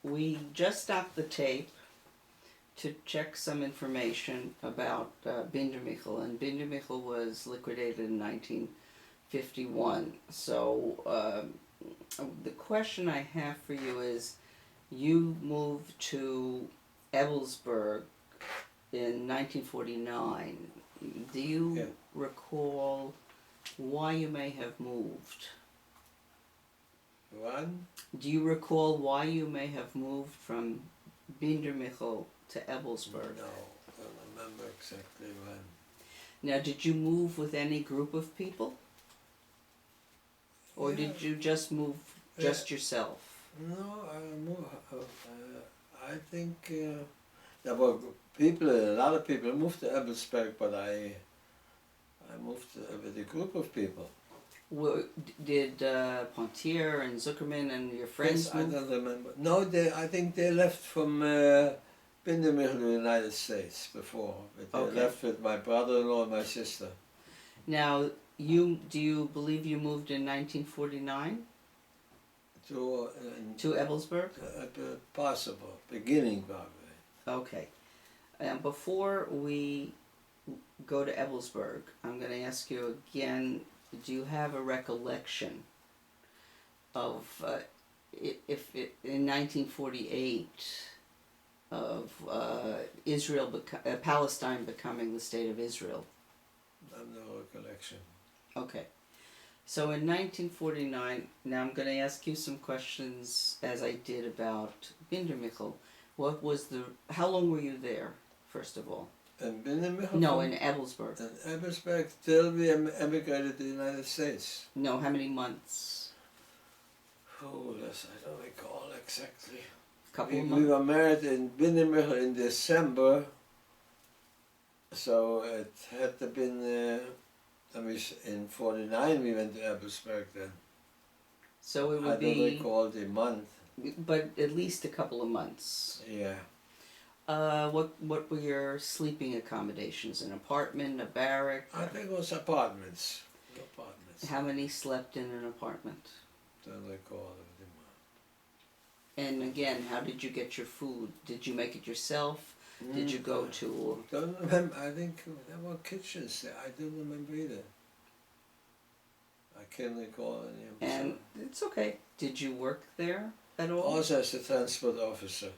we just stopped the tape to check some information about Bindermichel, and Bindermichel was liquidated in 1951. So the question I have for you is, you moved to Ebelsburg in 1949. Do you recall why you may have moved? When? Do you recall why you may have moved from Bindermichel to Ebelsburg? No, I don't remember exactly when. Now, did you move with any group of people? Or did you just move just yourself? No, I moved. I think there were people, a lot of people moved to Ebelsberg, but I moved with a group of people. Did Pontier and Zuckerman and your friends move? I don't remember. No, I think they left from Bindermichel, the United States before. But they left with my brother-in-law and my sister. Now, do you believe you moved in 1949? To Ebelsburg? Possible. Beginning, probably. Okay. Before we go to Ebelsburg, I'm going to ask you again, do you have a recollection of, in 1948, of Palestine becoming the state of Israel? I have no recollection. Okay. So in 1949, now I'm going to ask you some questions as I did about Bindermichel. How long were you there, first of all? In Bindermichel? No, in Ebelsburg. In Ebelsburg till we emigrated to the United States. No, how many months? Oh, yes, I don't recall exactly. Couple of months? We were married in Bindermichel in December, so it had to been... in 49 we went to Ebelsburg then. So it would I don't recall the month. But at least a couple of months. Yeah. What were your sleeping accommodations? An apartment, a barrack? I think it was apartments. How many slept in an apartment? Don't recall it. And again, how did you get your food? Did you make it yourself? Did you go to... Don't remember. I think there were kitchens there. I don't remember either. I can't recall any of them. And it's okay. Did you work there at all? Also as a transport officer.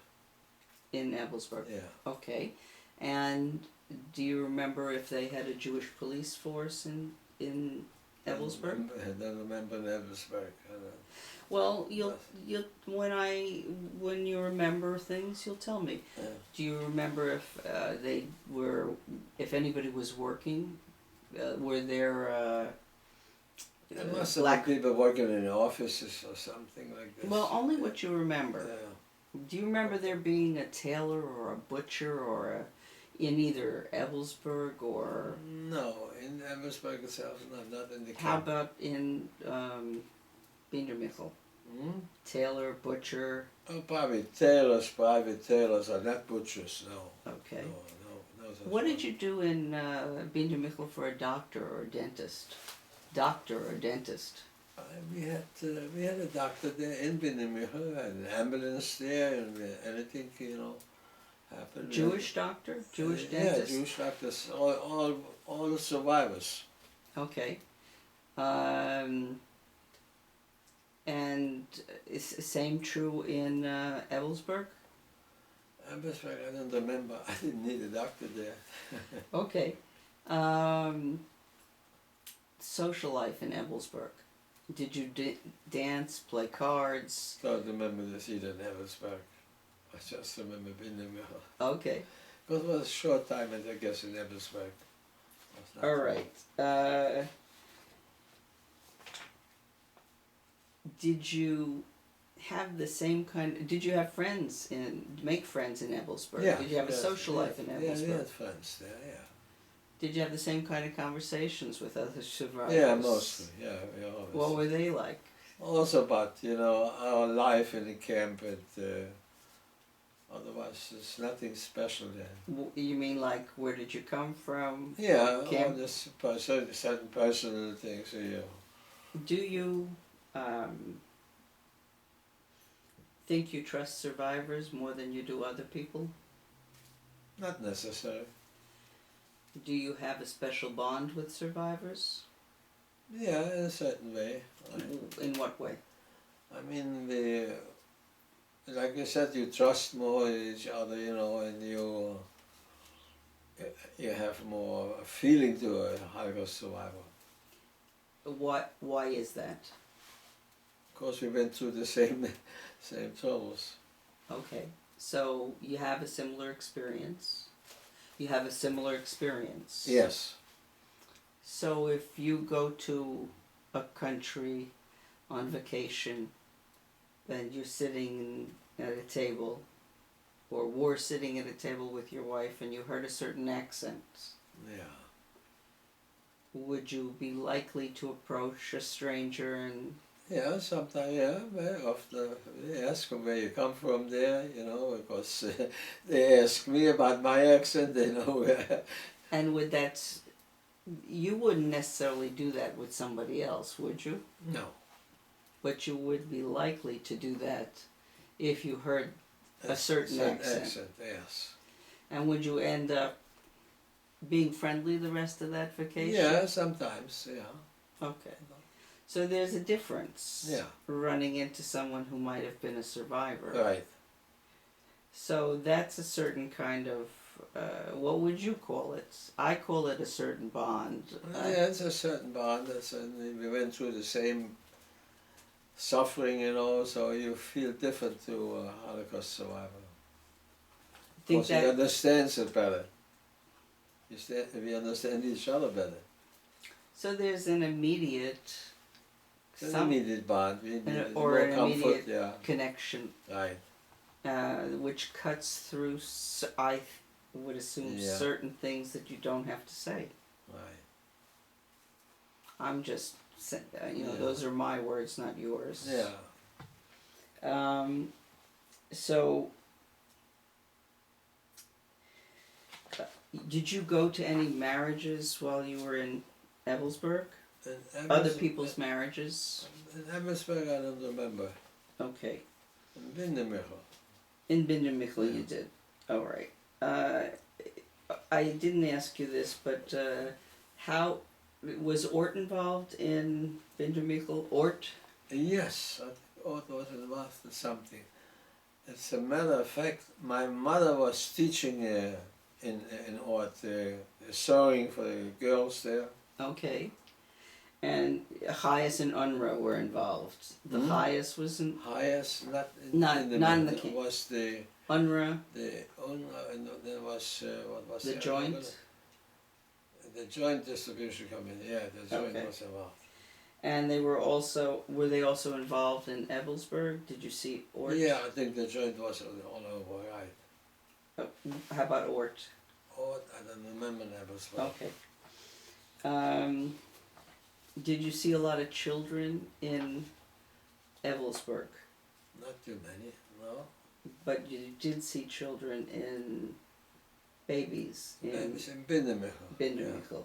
In Ebelsburg? Yeah. Okay. And do you remember if they had a Jewish police force in Ebelsburg? I don't remember in Ebelsburg. Well, when you remember things, you'll tell me. Yeah. Do you remember if anybody was working? Were there There must have been people working in offices or something like this. Well, only what you remember. Yeah. Do you remember there being a tailor or a butcher or in either Ebelsburg or... No, in Ebelsburg itself, no, not in the camp. How about in Bindermichel? Tailor, butcher? Oh, probably tailors, private tailors are not butchers, no. Okay. No. What did you do in Bindermichel for a doctor or a dentist? Doctor or dentist? We had a doctor there in Bindermichel, an ambulance there, and anything, happened. Jewish doctor? Jewish dentist? Yeah, Jewish doctors, all the survivors. Okay. And is the same true in Ebelsburg? Ebelsburg, I don't remember. I didn't need a doctor there. Okay. Social life in Ebelsburg. Did you dance, play cards? I don't remember this either in Ebelsburg. I just remember Bindermichel. Okay. Because it was a short time, I guess, in Ebelsburg. All right. Did you have the same kind... Did you have friends make friends in Ebelsburg? Yeah. Did you have a social life in Ebelsburg? Yeah, we had friends there, yeah. Did you have the same kind of conversations with other survivors? Yeah, mostly, yeah. We always. What were they like? Also about, our life in the camp, and otherwise there's nothing special there. You mean like, where did you come from? Yeah, camp? all this certain personal things, yeah. Do you think you trust survivors more than you do other people? Not necessary. Do you have a special bond with survivors? Yeah, in a certain way. In what way? I mean, like I said, you trust more each other, you know, and you have more feeling to a Holocaust survivor. Why is that? Of course, we went through the same troubles. Okay, so you have a similar experience. You have a similar experience. Yes. So if you go to a country on vacation and you're sitting at a table, or were sitting at a table with your wife and you heard a certain accent, Yeah. would you be likely to approach a stranger and... Yeah, sometimes, yeah, very often. They ask them where you come from there, you know, because they ask me about my accent, they know where. And would that... You wouldn't necessarily do that with somebody else, would you? No. But you would be likely to do that if you heard a certain accent. Yes. And would you end up being friendly the rest of that vacation? Yeah, sometimes, yeah. Okay. So there's a difference. Yeah. Running into someone who might have been a survivor. Right. So that's a certain kind of, what would you call it? I call it a certain bond. Yeah, it's a certain bond. We went through the same suffering, you know, so you feel different to a Holocaust survivor. Because he understands it better. We understand each other better. So there's an immediate... It's an immediate bond. Or more an comfort, immediate yeah. connection. Right. Which cuts through, I would assume, certain things that you don't have to say. Right. I'm just, those are my words, not yours. Yeah. So, did you go to any marriages while you were in Ebelsburg? Other people's marriages? In Ebelsburg, I don't remember. Okay. In Bindermichel. In Bindermichel you did. All right. I didn't ask you this, but how was Ort involved in Bindermichel? Ort? Yes, I think Ort was involved in something. As a matter of fact, my mother was teaching in Ort, sewing for the girls there. Okay. And Chayas and UNRWA were involved. The Chayas wasn't... Chayas, not in the camp. Was the... UNRWA? The UNRWA, and there was... what was the joint? The joint distribution company, yeah, the joint was involved. And they were also... Were they also involved in Ebelsburg? Did you see Ort? Yeah, I think the joint was all over, right. How about Ort? Ort, I don't remember Ebelsburg. Okay. Did you see a lot of children in Ebelsburg? Not too many, no. But you did see children in babies in Bindermichel.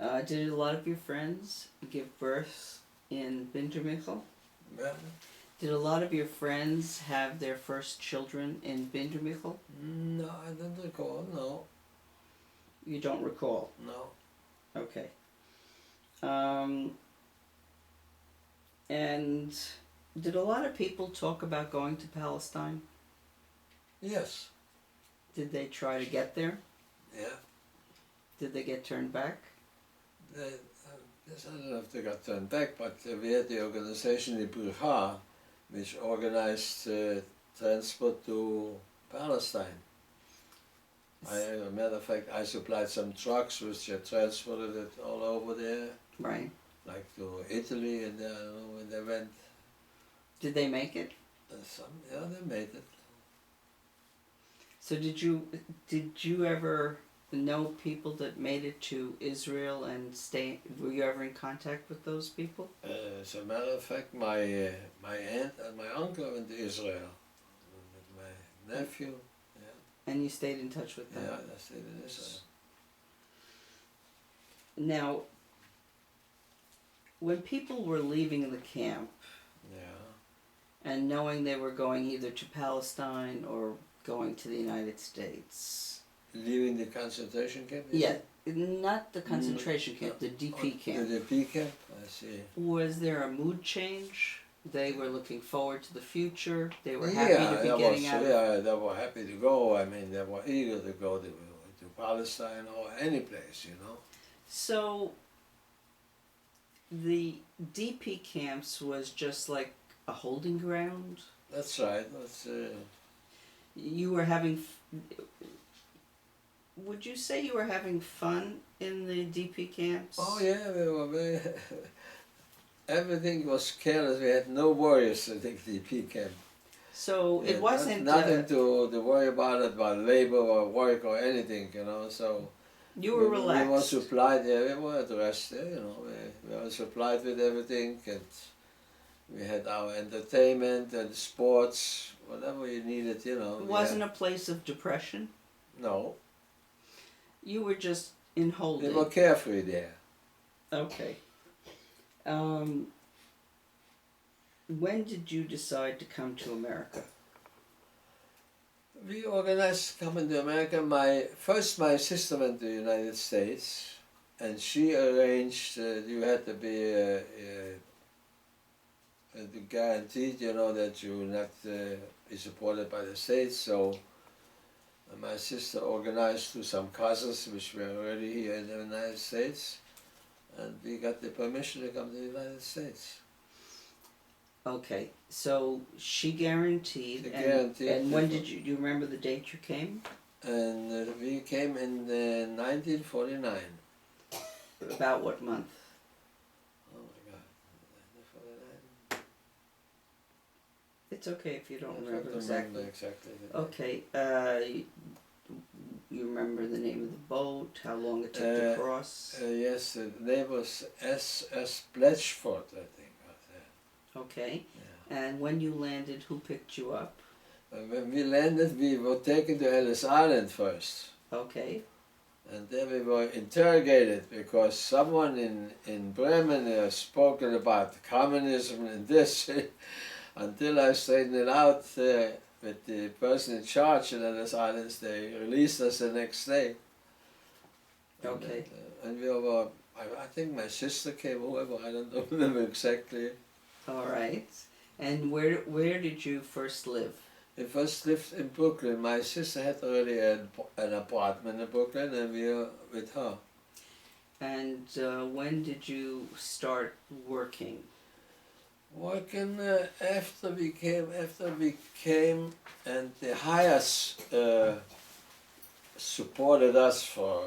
Yeah. Did a lot of your friends give birth in Bindermichel? Yeah. Did a lot of your friends have their first children in Bindermichel? No, I don't recall, no. You don't recall? No. Okay. And did a lot of people talk about going to Palestine? Yes. Did they try to get there? Yeah. Did they get turned back? I don't know if they got turned back, but we had the organization, the Brigade, which organized transport to Palestine. As a matter of fact, I supplied some trucks which had transported it all over there. Right. Like to Italy, and I don't know when they went. Did they make it? Yeah, they made it. So did you ever know people that made it to Israel and were you ever in contact with those people? As a matter of fact, my aunt and my uncle went to Israel with my nephew. Yeah. And you stayed in touch with them? Yeah, I stayed in Israel. Now, when people were leaving the camp, and knowing they were going either to Palestine or going to the United States. Leaving the concentration camp? Yeah, not the concentration camp, the DP camp. The DP camp, I see. Was there a mood change? They were looking forward to the future. They were happy to be getting out. Yeah, they were happy to go. I mean, they were eager to go to Palestine or any place, you know. So, the DP camps was just like a holding ground? That's right. You were having... Would you say you were having fun in the DP camps? Oh yeah, we were very... Everything was careless. We had no worries at the DP camp. So it wasn't... Nothing to worry about labor or work or anything, you know, so... You were relaxed. We were supplied, we were at rest, you know, we were supplied with everything, and we had our entertainment and sports, whatever you needed, you know. It wasn't a place of depression? No. You were just in holding. We were carefree there. Okay. When did you decide to come to America? We organized coming to America. My sister went to the United States, and she arranged you had to be guaranteed, you know, that you will not be supported by the states. So my sister organized through some cousins, which were already here in the United States, and we got the permission to come to the United States. Okay, so she guaranteed. She guaranteed. And when did you? Do you remember the date you came? And we came in 1949. About what month? Oh my God, 1949. It's okay if you don't I remember don't exactly. remember exactly. Okay. You remember the name of the boat? How long it took to cross? Yes, the name was S.S. Bletchford, I think. Okay. Yeah. And when you landed, who picked you up? When we landed, we were taken to Ellis Island first. Okay. And then we were interrogated because someone in Bremen spoken about communism and this. Until I straightened it out with the person in charge in Ellis Islands, they released us the next day. Okay. And we were, I think my sister came over, I don't remember exactly. All right. And where did you first live? We first lived in Brooklyn. My sister had already an apartment in Brooklyn, and we were with her. And when did you start working? Working after we came, and the Hayas supported us for.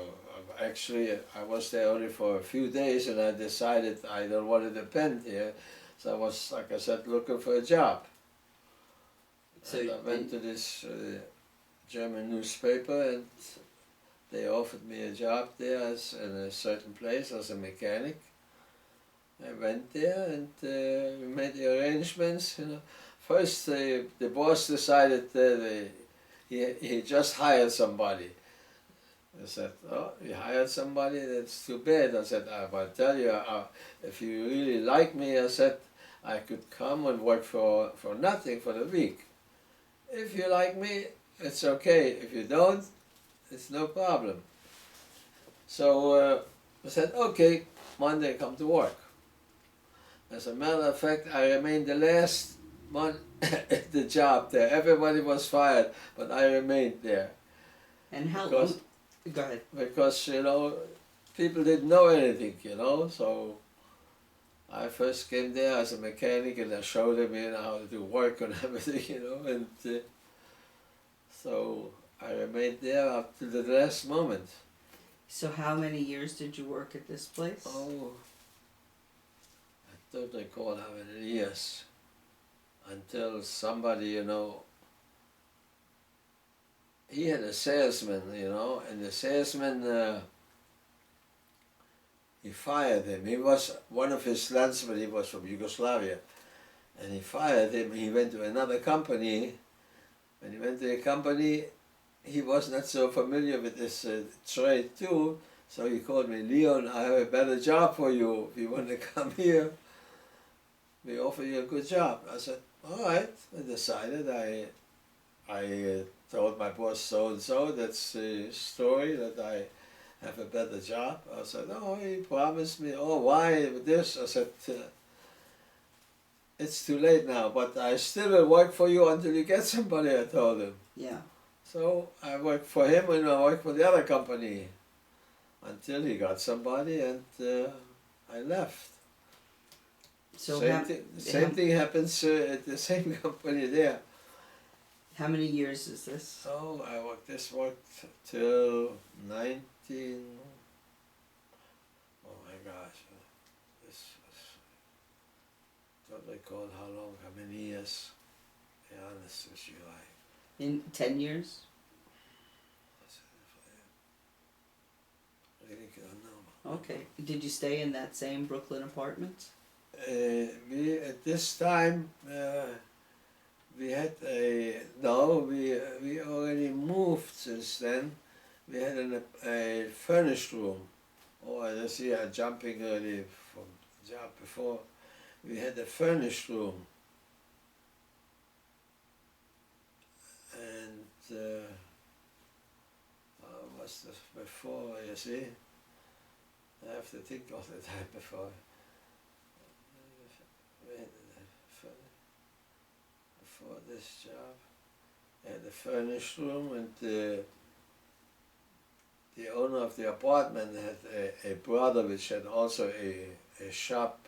Actually, I was there only for a few days, and I decided I don't want to depend here. So I was, like I said, looking for a job. So and I went to this German newspaper, and they offered me a job there in a certain place as a mechanic. I went there, and we made the arrangements. You know, first the boss decided that he just hired somebody. I said, "Oh, you hired somebody? That's too bad." I said, "I'll tell you, if you really like me," I said, "I could come and work for nothing for the week. If you like me, it's okay. If you don't, it's no problem." So I said, "Okay, Monday come to work." As a matter of fact, I remained the last month at the job there. Everybody was fired, but I remained there. And how long? Go ahead. Because, you know, people didn't know anything, you know, so I first came there as a mechanic, and I showed them, you know, how to do work and everything, you know, and so I remained there up to the last moment. So how many years did you work at this place? Oh, I don't recall how many years, until somebody, you know, he had a salesman, you know, and the salesman, he fired him. He was one of his landsmen, he was from Yugoslavia, and he fired him. He went to another company. When he went to the company, he was not so familiar with this trade too, so he called me, "Leon, I have a better job for you. If you want to come here, we offer you a good job." I said, all right, I decided I told my boss so and so that's the story that I have a better job. I said, oh, he promised me. Oh, why this? I said, it's too late now, but I still will work for you until you get somebody. I told him. Yeah. So I worked for him and I worked for the other company until he got somebody, and I left. So Same thing happens at the same company there. how many years is this? Oh, I worked till 19. Oh my gosh, this was, don't recall how long, how many years. To be honest with you, In 10 years? I really don't know. Okay. Did you stay in that same Brooklyn apartment? We at this time we had we already moved since then. We had a furnished room. Oh, I see I'm jumping already from the job before. We had a furnished room. And what's this before, you see? I have to think all the time before. Before this job, I had a furnished room, and the owner of the apartment had a brother which had also a shop.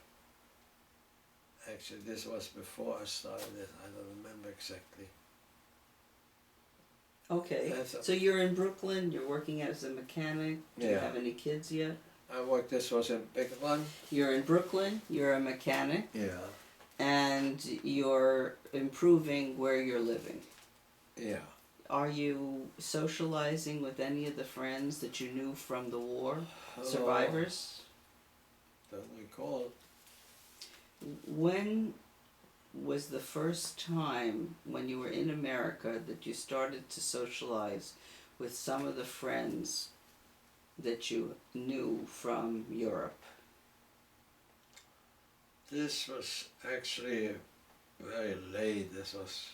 Actually, this was before I started it. I don't remember exactly. Okay. So you're in Brooklyn, you're working as a mechanic. Do you have any kids yet? I worked, this was a big one. You're in Brooklyn, you're a mechanic, Yeah. and you're improving where you're living. Yeah. Are you socializing with any of the friends that you knew from the war? Survivors? Don't recall. When was the first time when you were in America that you started to socialize with some of the friends that you knew from Europe? This was actually very late. This was,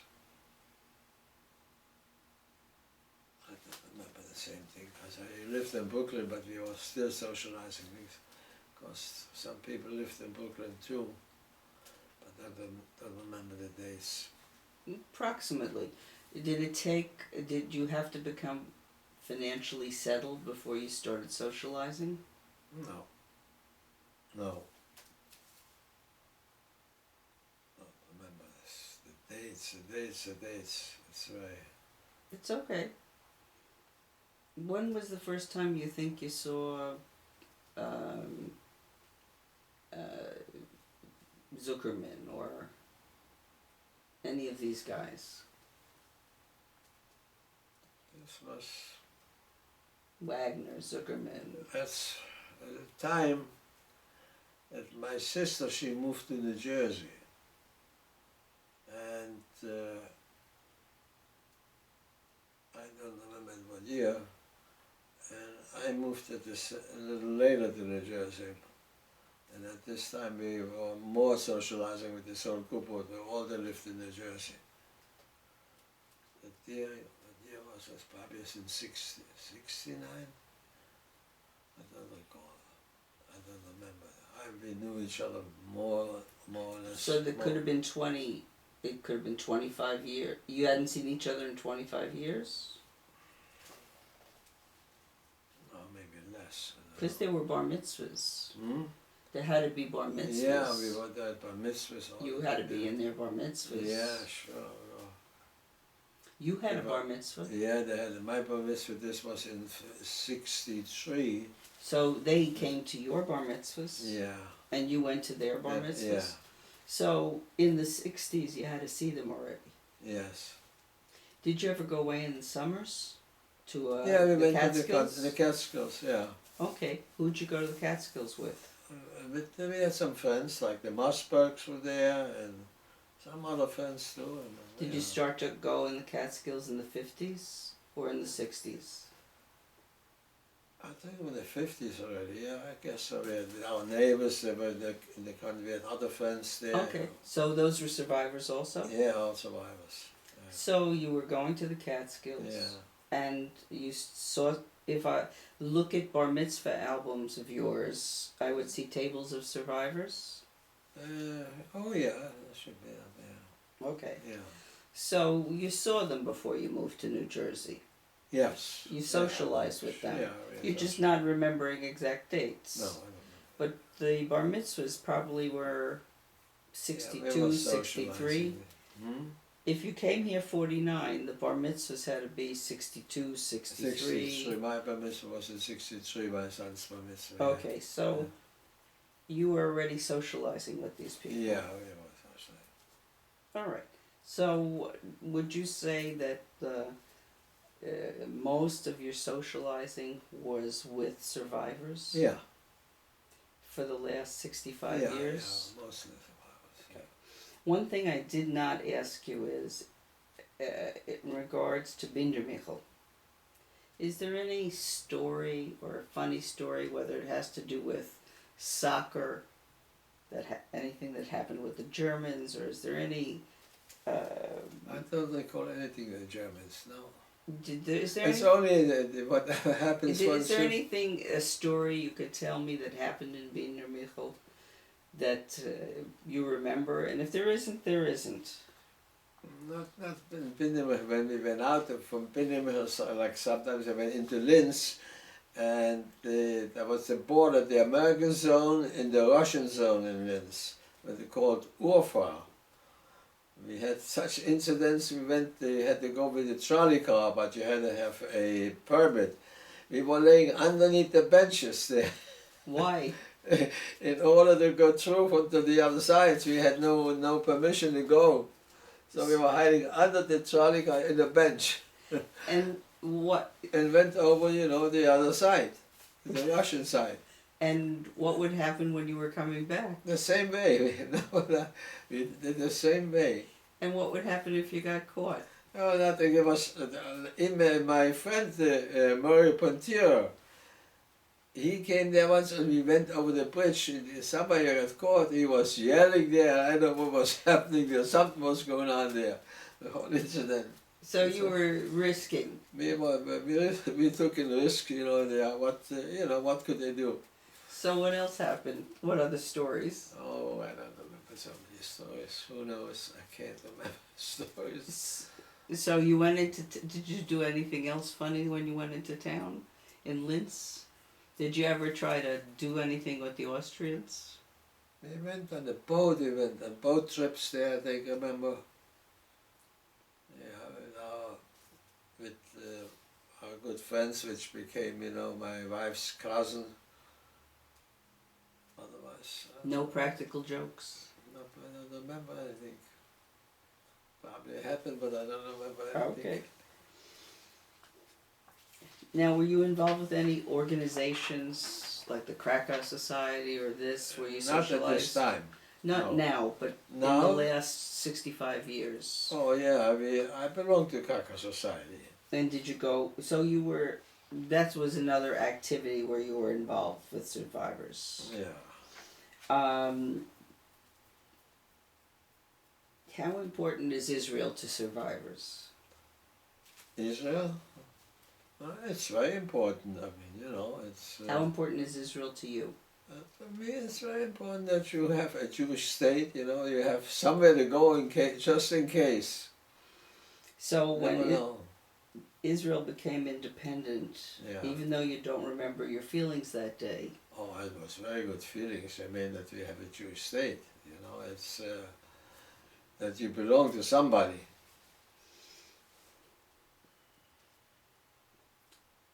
I don't remember the same thing, because I lived in Brooklyn, but we were still socializing, because some people lived in Brooklyn too, but I don't remember the days. Approximately. Did you have to become financially settled before you started socializing? No. No. Don't remember this. The dates. It's very... It's okay. When was the first time you think you saw Zuckerman or any of these guys? This was... Wagner, Zuckerman. That's the time that my sister, she moved to New Jersey. And I don't remember what year. And I moved at a little later to New Jersey. And at this time we were more socializing with this whole group, but all they lived in New Jersey. The year was probably in 69? I don't recall. I don't remember. We knew each other more or less. So there could have been 20, it could have been 25 years. You hadn't seen each other in 25 years? No, maybe less. Because there were bar mitzvahs. Hmm? There had to be bar mitzvahs. Yeah, we were there at bar mitzvahs. You had to be in their bar mitzvahs. Yeah, sure. You had a bar mitzvah? Yeah, they had my bar mitzvah. This was in 63. So they came to your bar mitzvahs? Yeah. And you went to their bar mitzvahs? Yeah. So in the 60s you had to see them already? Yes. Did you ever go away in the summers? To yeah, we the went Catskills? to the Catskills, yeah. Okay. Who'd you go to the Catskills with? We had some friends, like the Mossbergs were there, and some other friends too. And, Did you start to go in the Catskills in the 50s or in the 60s? I think in the 50s already, yeah, I guess so. We had our neighbors, they were in the country, we had other friends there. Okay, so those were survivors also? Yeah, all survivors. Yeah. So you were going to the Catskills, Yeah. and you saw, if I look at bar mitzvah albums of yours, I would see tables of survivors. Oh yeah, that should be up there. Okay. Yeah. So you saw them before you moved to New Jersey. Yes. You socialized with them. Yeah. You're just not remembering exact dates. No, I don't know. But the bar mitzvahs probably were 62, Yeah, we were 63. socializing. Hmm? If you came here 49, the bar mitzvahs had to be 62, 63. 63. My bar mitzvah was in 63, my son's bar mitzvah. Okay, so you were already socializing with these people. Yeah, we were socializing. All right. So would you say that most of your socializing was with survivors? Yeah. For the last 65 Yeah, years? yeah, mostly survivors. Okay. One thing I did not ask you is, in regards to Binder Michel, is there any story or funny story, whether it has to do with soccer, anything that happened with the Germans, or is there any... I don't recall anything with the Germans, no. Is there It's any, only whatever happens once is there you... anything, a story you could tell me that happened in Binder Michel that you remember? And if there isn't, there isn't. Not in Binnenberg. When we went out from Binnenberg, like sometimes I went into Linz, and there was the border, the American zone and the Russian zone in Linz, what they called Urfa. We had such incidents. We had to go with a trolley car, but you had to have a permit. We were laying underneath the benches there. Why? In order to go through to the other side, we had no permission to go. So we were hiding under the trolley car in the bench. And what? And went over, the other side, the Russian side. And what would happen when you were coming back? The same way. We did the same way. And what would happen if you got caught? Oh, nothing. It was my friend Murray Pontier. He came there once and we went over the bridge. Somebody got caught. He was yelling there. I don't know what was happening there. Something was going on there. The whole incident. So you were risking. We took a risk. There. What could they do? So what else happened? What other stories? Oh, I don't remember some of these stories. Who knows? I can't remember stories. So you went into... did you do anything else funny when you went into town in Linz? Did you ever try to do anything with the Austrians? We went on the boat. We went on boat trips there, I think, I remember. Yeah, with our good friends, which became, my wife's cousin. Otherwise... No practical jokes? No, I don't remember anything. Probably happened, but I don't remember anything. Okay. Now, were you involved with any organizations, like the Krakow Society or this, where you socialized? Not at this time. Not No. now, but in the last 65 years. Oh yeah, I belong to Krakow Society. And did you go, so you were, that was another activity where you were involved with survivors. Yeah. How important is Israel to survivors? Israel? It's very important. I mean, it's... How important is Israel to you? For me, it's very important that you have a Jewish state, you have somewhere to go just in case. So when Israel became independent, even though you don't remember your feelings that day... Oh, it was very good feelings. I mean, that we have a Jewish state, it's that you belong to somebody.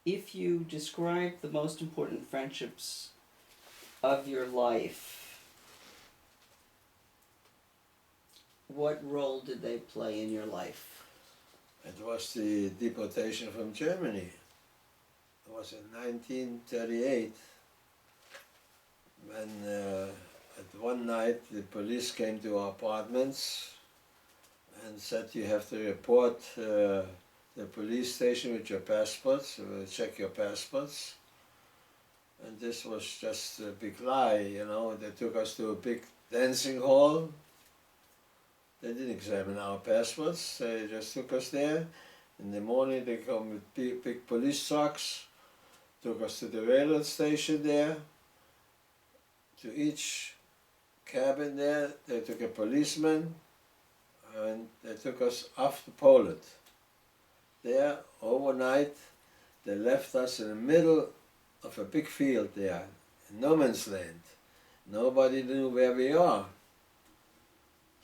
If you describe the most important friendships of your life, what role did they play in your life? It was the deportation from Germany. It was in 1938 when at one night the police came to our apartments and said you have to report the police station with your passports, we'll check your passports. And this was just a big lie, you know. They took us to a big dancing hall. They didn't examine our passports, they just took us there. In the morning they come with big police trucks, took us to the railroad station there. To each cabin there, they took a policeman, and they took us off to Poland. There, overnight, they left us in the middle of a big field there, in no man's land. Nobody knew where we are.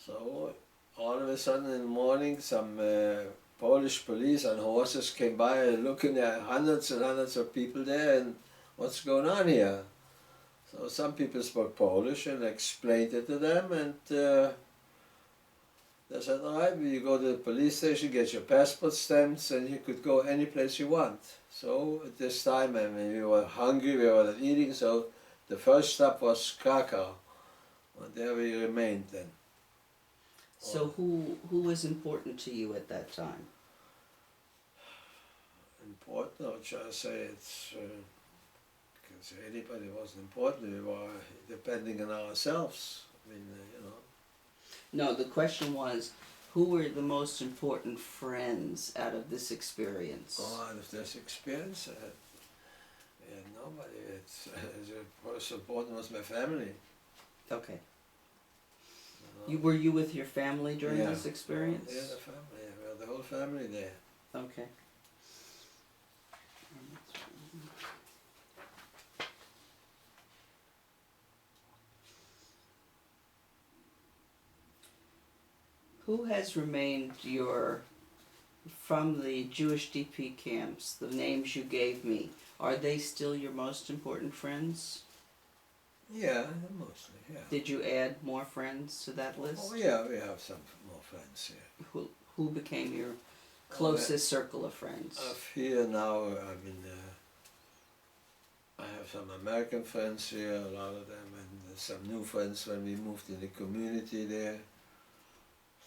So, all of a sudden in the morning, some Polish police on horses came by and looking at hundreds and hundreds of people there, and what's going on here? So some people spoke Polish and explained it to them, and they said, all right, you go to the police station, get your passport stamps, and you could go any place you want. So at this time, I mean, we were hungry, we were not eating, so the first stop was Krakow. And there we remained then. So who was important to you at that time? Important, I would just say it's, because anybody wasn't important, we were depending on ourselves. I mean, you know. No, the question was, who were the most important friends out of this experience? Oh, out of this experience, nobody. It's, the most important was my family. Okay. You know. Were you with your family during Yeah. this experience? Yeah, the family. We had the whole family there. Okay. Who has remained from the Jewish DP camps, the names you gave me, are they still your most important friends? Yeah, mostly, yeah. Did you add more friends to that list? Oh yeah, we have some more friends here. Who became your closest circle of friends? Here now, I mean, I have some American friends here, a lot of them, and some new friends when we moved in the community there.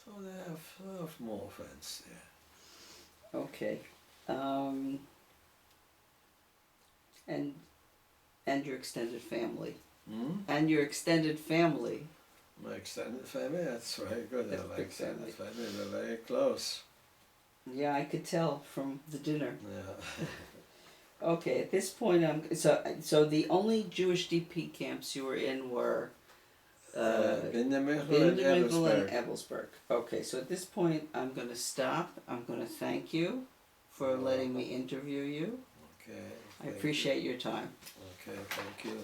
So I have more friends there. Okay. And your extended family. And your extended family. My extended family, that's very good. My Big extended family, we're very close. Yeah, I could tell from the dinner. Yeah. Okay, at this point, so the only Jewish DP camps you were in were Bindemichel and and Ebelsberg. Ebelsberg. Okay, so at this point, I'm going to stop. I'm going to thank you for letting me interview you. Okay. I appreciate your time. Okay, thank you.